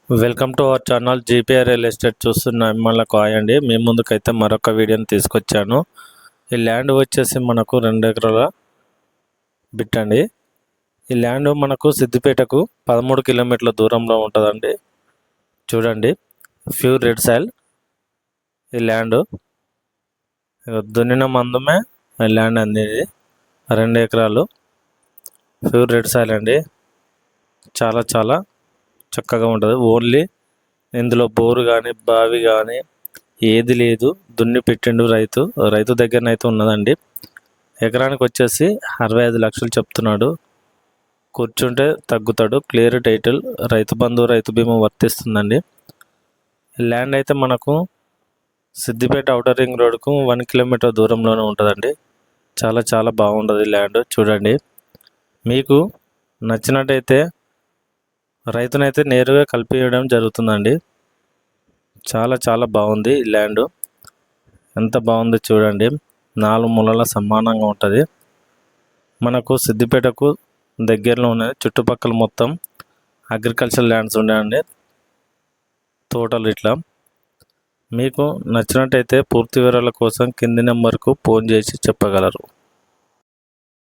Welcome to our channel GPR real estate. చూస్తున్న మిమ్మల్ని hi అండి. మీ ముందుకైతే మరొక వీడియోని తీసుకొచ్చాను. ఈ ల్యాండ్ వచ్చేసి మనకు 2 ఎకరాల బిట్ అండి. ఈ ల్యాండ్ మనకు సిద్దిపేటకు 13 కిలోమీటర్ల దూరంలో ఉంటుందండి. చూడండి, ప్యూర్ రెడ్ సాయిల్ ఈ ల్యాండ్. దున్నిన మందమే ఈ ల్యాండ్ అనేది 2 ఎకరాలు ప్యూర్ రెడ్ సాయిల్ అండి. చాలా చక్కగా ఉంటుంది. ఓన్లీ ఇందులో బోరు కానీ బావి కానీ ఏది లేదు. దున్ని పెట్టిండు రైతు దగ్గరనైతే ఉన్నదండి. ఎకరానికి వచ్చేసి 65 లక్షలు చెప్తున్నాడు. కూర్చుంటే తగ్గుతాడు. క్లియర్ టైటిల్, రైతు బంధు రైతు బీమా వర్తిస్తుందండి. ల్యాండ్ అయితే మనకు సిద్దిపేట ఔటర్ రింగ్ రోడ్కు 1 కిలోమీటర్ దూరంలోనే ఉంటుందండి. చాలా బాగుంటుంది ల్యాండ్. చూడండి, మీకు నచ్చినట్టయితే రైతునైతే నేరుగా కలిపియడం జరుగుతుందండి. చాలా బాగుంది ఈ ల్యాండ్. ఎంత బాగుందో చూడండి. 4 మూలల సమానంగా ఉంటుంది. మనకు సిద్దిపేటకు దగ్గరలో ఉన్నది. చుట్టుపక్కల మొత్తం అగ్రికల్చర్ ల్యాండ్స్ ఉన్నాయండి, తోటలు ఇట్లా. మీకు నచ్చినట్టయితే పూర్తి వివరాల కోసం కింది నెంబర్కు ఫోన్ చేసి చెప్పగలరు.